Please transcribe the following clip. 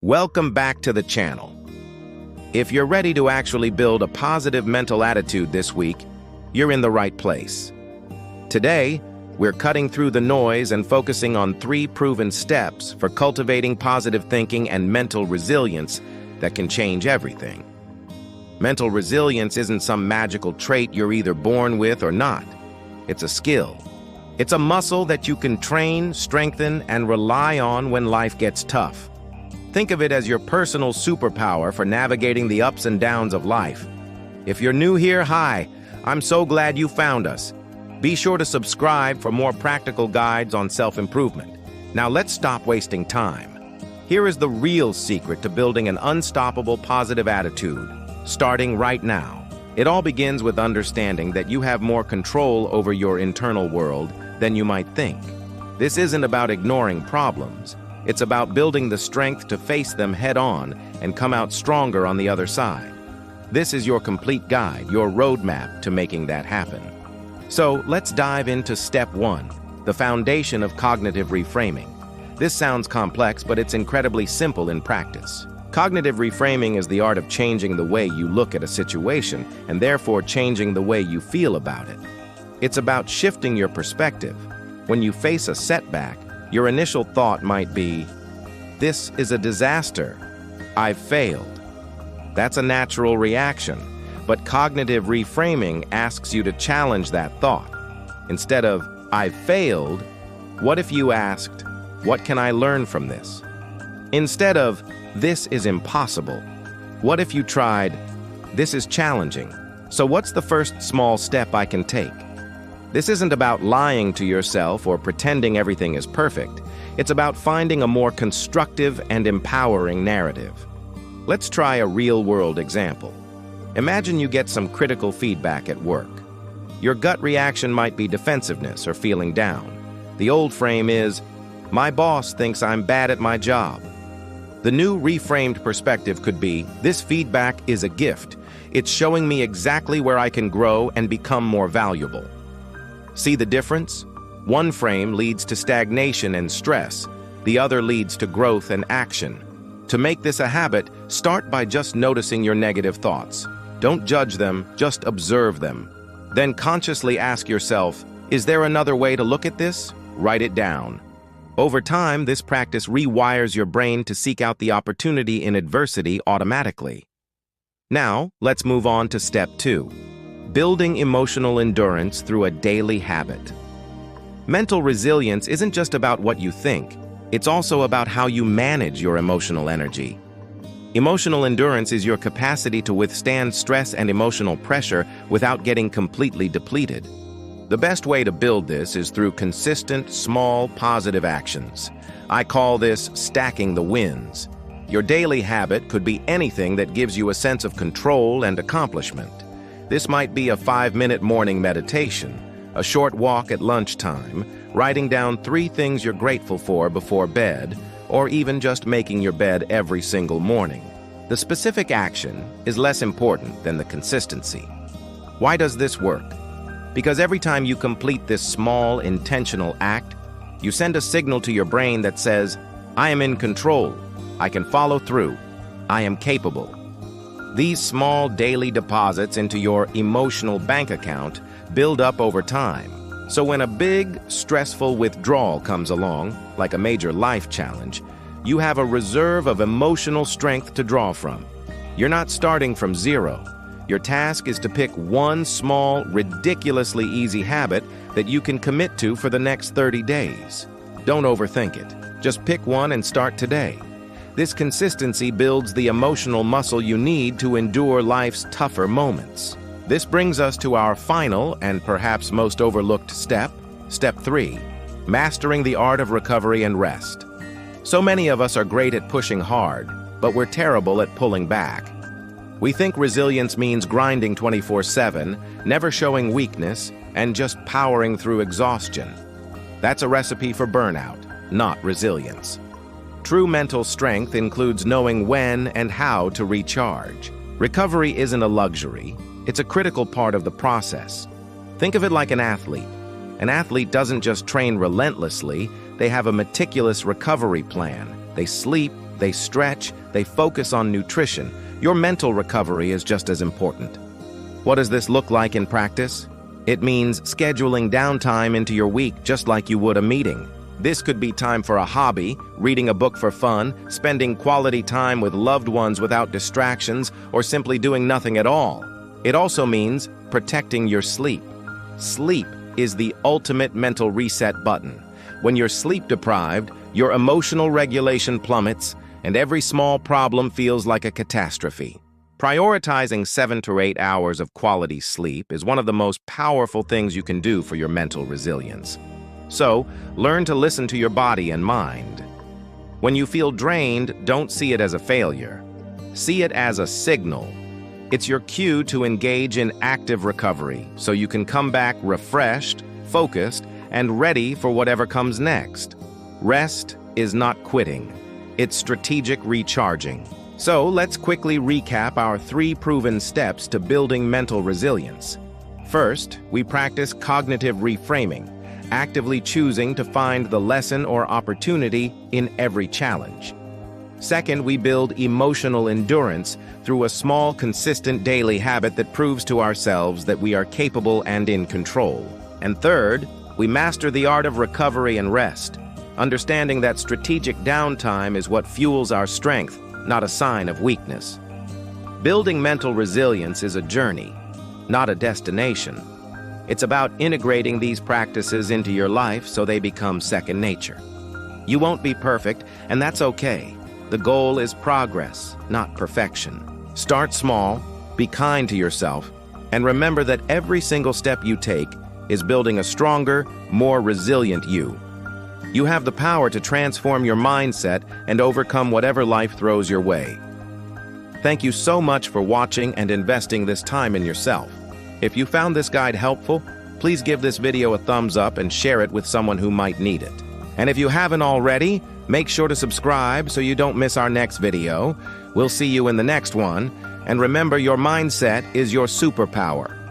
Welcome back to the channel. If you're ready to actually build a positive mental attitude this week, you're in the right place. Today, we're cutting through the noise and focusing on 3 proven steps for cultivating positive thinking and mental resilience that can change everything. Mental resilience isn't some magical trait you're either born with or not. It's a skill. It's a muscle that you can train, strengthen, and rely on when life gets tough. Think of it as your personal superpower for navigating the ups and downs of life. If you're new here, hi, I'm so glad you found us. Be sure to subscribe for more practical guides on self-improvement. Now let's stop wasting time. Here is the real secret to building an unstoppable positive attitude, starting right now. It all begins with understanding that you have more control over your internal world than you might think. This isn't about ignoring problems. It's about building the strength to face them head-on and come out stronger on the other side. This is your complete guide, your roadmap to making that happen. So let's dive into step 1, the foundation of cognitive reframing. This sounds complex, but it's incredibly simple in practice. Cognitive reframing is the art of changing the way you look at a situation and therefore changing the way you feel about it. It's about shifting your perspective. When you face a setback, your initial thought might be, "This is a disaster. I've failed." That's a natural reaction, but cognitive reframing asks you to challenge that thought. Instead of, "I've failed," what if you asked, "What can I learn from this?" Instead of, "This is impossible," what if you tried, "This is challenging. So what's the first small step I can take?" This isn't about lying to yourself or pretending everything is perfect. It's about finding a more constructive and empowering narrative. Let's try a real-world example. Imagine you get some critical feedback at work. Your gut reaction might be defensiveness or feeling down. The old frame is, "My boss thinks I'm bad at my job." The new reframed perspective could be, "This feedback is a gift. It's showing me exactly where I can grow and become more valuable." See the difference? One frame leads to stagnation and stress. The other leads to growth and action. To make this a habit, start by just noticing your negative thoughts. Don't judge them, just observe them. Then consciously ask yourself, "Is there another way to look at this?" Write it down. Over time, this practice rewires your brain to seek out the opportunity in adversity automatically. Now, let's move on to step 2. Building emotional endurance through a daily habit. Mental resilience isn't just about what you think. It's also about how you manage your emotional energy. Emotional endurance is your capacity to withstand stress and emotional pressure without getting completely depleted. The best way to build this is through consistent, small, positive actions. I call this stacking the wins. Your daily habit could be anything that gives you a sense of control and accomplishment. This might be a 5-minute morning meditation, a short walk at lunchtime, writing down 3 things you're grateful for before bed, or even just making your bed every single morning. The specific action is less important than the consistency. Why does this work? Because every time you complete this small, intentional act, you send a signal to your brain that says, "I am in control. I can follow through. I am capable." These small daily deposits into your emotional bank account build up over time. So when a big, stressful withdrawal comes along, like a major life challenge, you have a reserve of emotional strength to draw from. You're not starting from zero. Your task is to pick one small, ridiculously easy habit that you can commit to for the next 30 days. Don't overthink it. Just pick one and start today. This consistency builds the emotional muscle you need to endure life's tougher moments. This brings us to our final and perhaps most overlooked step, step 3, mastering the art of recovery and rest. So many of us are great at pushing hard, but we're terrible at pulling back. We think resilience means grinding 24/7, never showing weakness, and just powering through exhaustion. That's a recipe for burnout, not resilience. True mental strength includes knowing when and how to recharge. Recovery isn't a luxury, it's a critical part of the process. Think of it like an athlete. An athlete doesn't just train relentlessly, they have a meticulous recovery plan. They sleep, they stretch, they focus on nutrition, your mental recovery is just as important. What does this look like in practice? It means scheduling downtime into your week just like you would a meeting. This could be time for a hobby, reading a book for fun, spending quality time with loved ones without distractions, or simply doing nothing at all. It also means protecting your sleep. Sleep is the ultimate mental reset button. When you're sleep deprived, your emotional regulation plummets, and every small problem feels like a catastrophe. Prioritizing 7 to 8 hours of quality sleep is one of the most powerful things you can do for your mental resilience. So, learn to listen to your body and mind. When you feel drained, don't see it as a failure. See it as a signal. It's your cue to engage in active recovery so you can come back refreshed, focused, and ready for whatever comes next. Rest is not quitting. It's strategic recharging. So let's quickly recap our 3 proven steps to building mental resilience. First, we practice cognitive reframing, actively choosing to find the lesson or opportunity in every challenge. Second, we build emotional endurance through a small, consistent daily habit that proves to ourselves that we are capable and in control. And third, we master the art of recovery and rest, understanding that strategic downtime is what fuels our strength, not a sign of weakness. Building mental resilience is a journey, not a destination. It's about integrating these practices into your life so they become second nature. You won't be perfect, and that's okay. The goal is progress, not perfection. Start small, be kind to yourself, and remember that every single step you take is building a stronger, more resilient you. You have the power to transform your mindset and overcome whatever life throws your way. Thank you so much for watching and investing this time in yourself. If you found this guide helpful, please give this video a thumbs up and share it with someone who might need it. And if you haven't already, make sure to subscribe so you don't miss our next video. We'll see you in the next one. And remember, your mindset is your superpower.